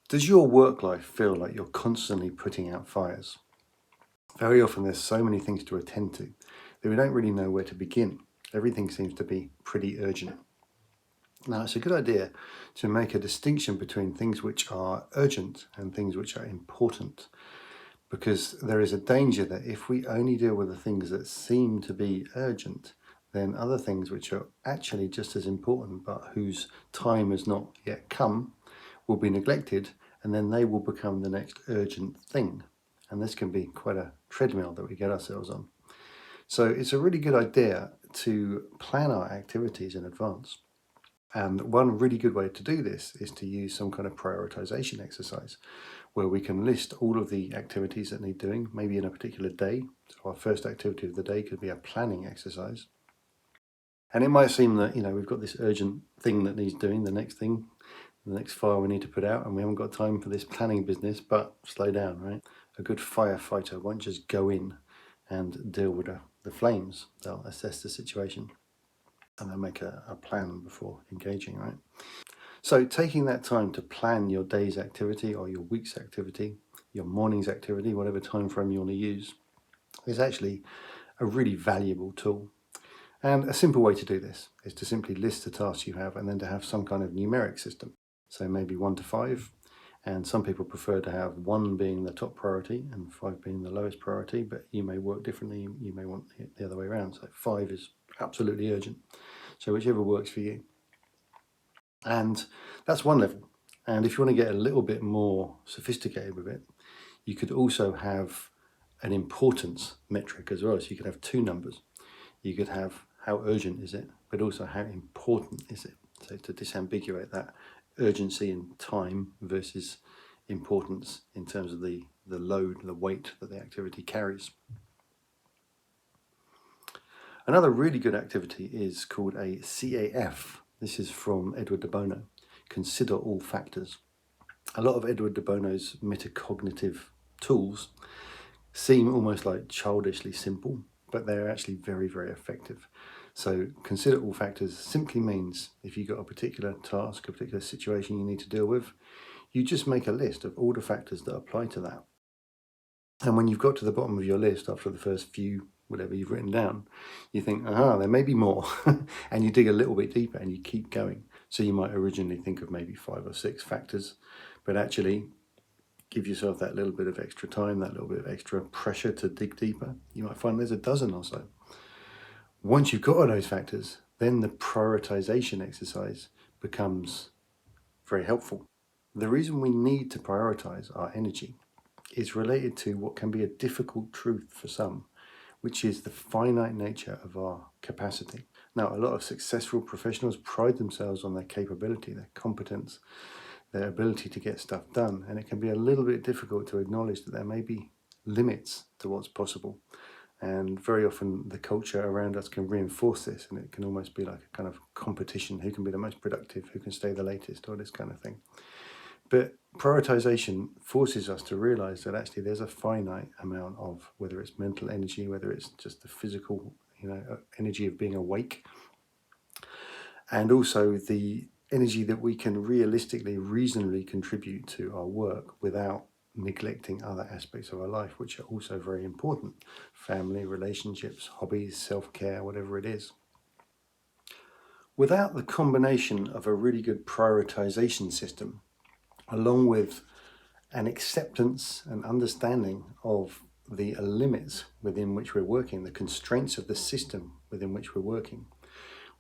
Does your work life feel like you're constantly putting out fires? Very often there's so many things to attend to that we don't really know where to begin. Everything seems to be pretty urgent. Now, it's a good idea to make a distinction between things which are urgent and things which are important, because there is a danger that if we only deal with the things that seem to be urgent, then other things which are actually just as important but whose time has not yet come will be neglected, and then they will become the next urgent thing. And this can be quite a treadmill that we get ourselves on. So it's a really good idea to plan our activities in advance. And one really good way to do this is to use some kind of prioritization exercise where we can list all of the activities that need doing, maybe in a particular day. So our first activity of the day could be a planning exercise. And it might seem that, we've got this urgent thing that needs doing, the next thing, the next fire we need to put out, and we haven't got time for this planning business, but slow down, right? A good firefighter won't just go in and deal with the flames. They'll assess the situation and they'll make a plan before engaging, right? So taking that time to plan your day's activity or your week's activity, your morning's activity, whatever time frame you want to use, is actually a really valuable tool. And a simple way to do this is to simply list the tasks you have and then to have some kind of numeric system. So maybe 1 to 5, and some people prefer to have 1 being the top priority and 5 being the lowest priority, but you may work differently. You may want it the other way around. So 5 is absolutely urgent. So whichever works for you. And that's one level. And if you want to get a little bit more sophisticated with it, you could also have an importance metric as well. So you could have 2 numbers. You could have how urgent is it, but also how important is it. So to disambiguate that urgency in time versus importance in terms of the load, the weight that the activity carries. Another really good activity is called a CAF. This is from Edward de Bono. Consider all factors. A lot of Edward de Bono's metacognitive tools seem almost like childishly simple, but they're actually very, very effective. So consider all factors simply means if you've got a particular task, a particular situation you need to deal with, you just make a list of all the factors that apply to that. And when you've got to the bottom of your list after the first few, whatever you've written down, you think, there may be more. And you dig a little bit deeper and you keep going. So you might originally think of maybe 5 or 6 factors, but actually give yourself that little bit of extra time, that little bit of extra pressure to dig deeper. You might find there's a dozen or so. Once you've got all those factors, then the prioritization exercise becomes very helpful. The reason we need to prioritize our energy is related to what can be a difficult truth for some, which is the finite nature of our capacity. Now, a lot of successful professionals pride themselves on their capability, their competence, their ability to get stuff done, and it can be a little bit difficult to acknowledge that there may be limits to what's possible. And very often the culture around us can reinforce this, and it can almost be like a kind of competition, who can be the most productive, who can stay the latest, all this kind of thing. But prioritization forces us to realize that actually there's a finite amount of, whether it's mental energy, whether it's just the physical, energy of being awake, and also the energy that we can realistically, reasonably contribute to our work without neglecting other aspects of our life, which are also very important. Family, relationships, hobbies, self-care, whatever it is. Without the combination of a really good prioritization system, along with an acceptance and understanding of the limits within which we're working, the constraints of the system within which we're working,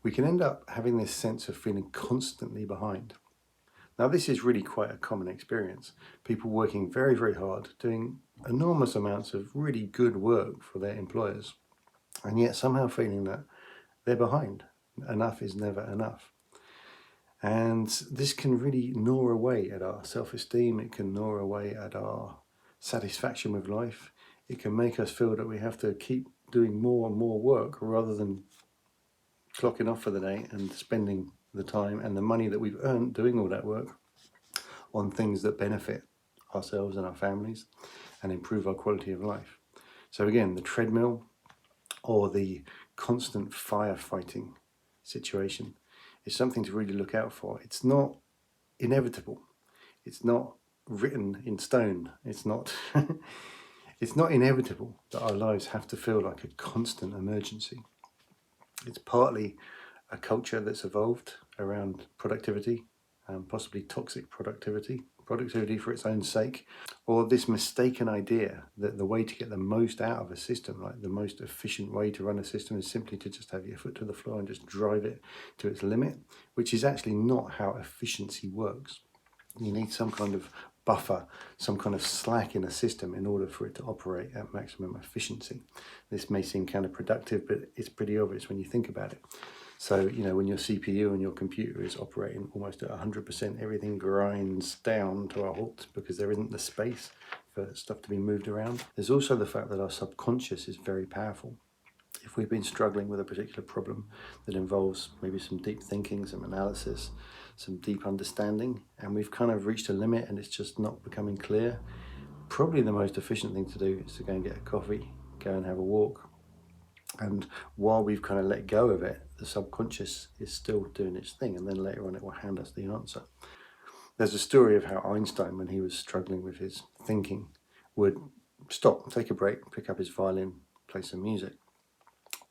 we can end up having this sense of feeling constantly behind. Now, this is really quite a common experience. People working very, very hard, doing enormous amounts of really good work for their employers, and yet somehow feeling that they're behind. Enough is never enough. And this can really gnaw away at our self-esteem. It can gnaw away at our satisfaction with life. It can make us feel that we have to keep doing more and more work rather than clocking off for the day and spending the time and the money that we've earned doing all that work on things that benefit ourselves and our families and improve our quality of life. So again, the treadmill or the constant firefighting situation is something to really look out for. It's not inevitable. It's not written in stone. It's not it's not inevitable that our lives have to feel like a constant emergency. It's partly a culture that's evolved around productivity, possibly toxic productivity, productivity for its own sake, or this mistaken idea that the way to get the most out of a system, like the most efficient way to run a system, is simply to just have your foot to the floor and just drive it to its limit, which is actually not how efficiency works. You need some kind of buffer, some kind of slack in a system in order for it to operate at maximum efficiency. This may seem counterproductive, but it's pretty obvious when you think about it. So, when your CPU and your computer is operating almost at 100%, everything grinds down to a halt because there isn't the space for stuff to be moved around. There's also the fact that our subconscious is very powerful. If we've been struggling with a particular problem that involves maybe some deep thinking, some analysis, some deep understanding, and we've kind of reached a limit and it's just not becoming clear, probably the most efficient thing to do is to go and get a coffee, go and have a walk. And while we've kind of let go of it, the subconscious is still doing its thing, and then later on it will hand us the answer. There's a story of how Einstein, when he was struggling with his thinking, would stop, take a break, pick up his violin, play some music.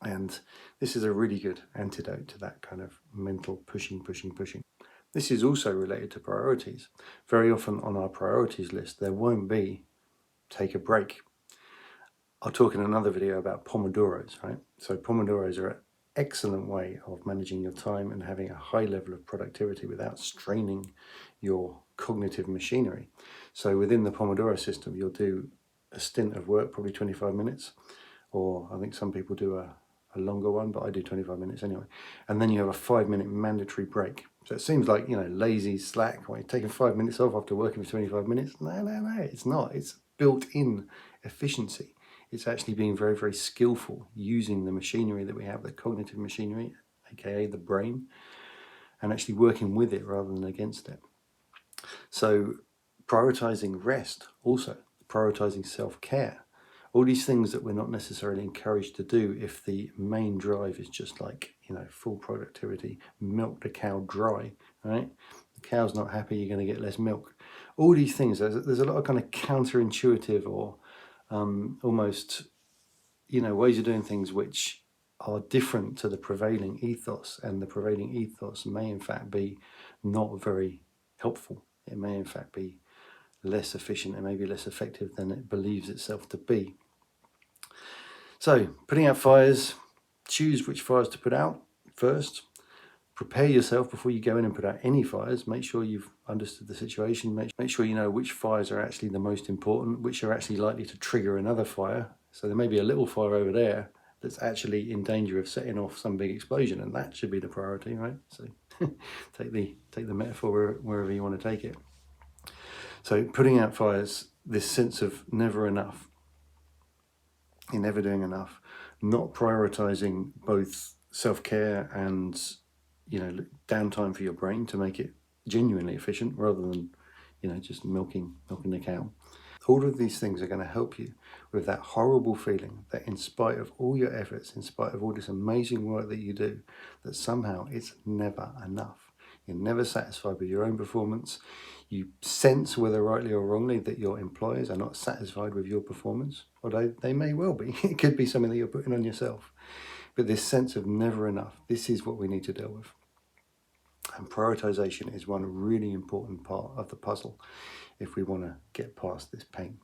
And this is a really good antidote to that kind of mental pushing. This is also related to priorities. Very often on our priorities list, there won't be take a break. I'll talk in another video about Pomodoros, right? So Pomodoros are an excellent way of managing your time and having a high level of productivity without straining your cognitive machinery. So within the Pomodoro system, you'll do a stint of work, probably 25 minutes, or I think some people do a longer one, but I do 25 minutes anyway. And then you have a 5-minute mandatory break. So it seems like, lazy, slack, or you're taking 5 minutes off after working for 25 minutes. No, it's not. It's built-in efficiency. It's actually being very, very skillful using the machinery that we have, the cognitive machinery, aka the brain, and actually working with it rather than against it. So prioritizing rest, also prioritizing self-care, all these things that we're not necessarily encouraged to do if the main drive is just like, full productivity, milk the cow dry, right? The cow's not happy, you're going to get less milk. All these things, there's a lot of kind of counterintuitive or almost, ways of doing things which are different to the prevailing ethos, and the prevailing ethos may in fact be not very helpful. It may in fact be less efficient and maybe less effective than it believes itself to be. So, putting out fires, choose which fires to put out first. Prepare yourself before you go in and put out any fires. Make sure you've understood the situation. Make sure you know which fires are actually the most important, which are actually likely to trigger another fire. So there may be a little fire over there that's actually in danger of setting off some big explosion, and that should be the priority, right? So take the metaphor wherever you want to take it. So putting out fires, this sense of never enough, you're never doing enough, not prioritizing both self-care and downtime for your brain to make it genuinely efficient rather than just milking the cow. All of these things are going to help you with that horrible feeling that in spite of all your efforts, in spite of all this amazing work that you do, that somehow it's never enough. You're never satisfied with your own performance. You sense, whether rightly or wrongly, that your employers are not satisfied with your performance, although they may well be. It could be something that you're putting on yourself. But this sense of never enough, this is what we need to deal with. And prioritization is one really important part of the puzzle if we want to get past this pain.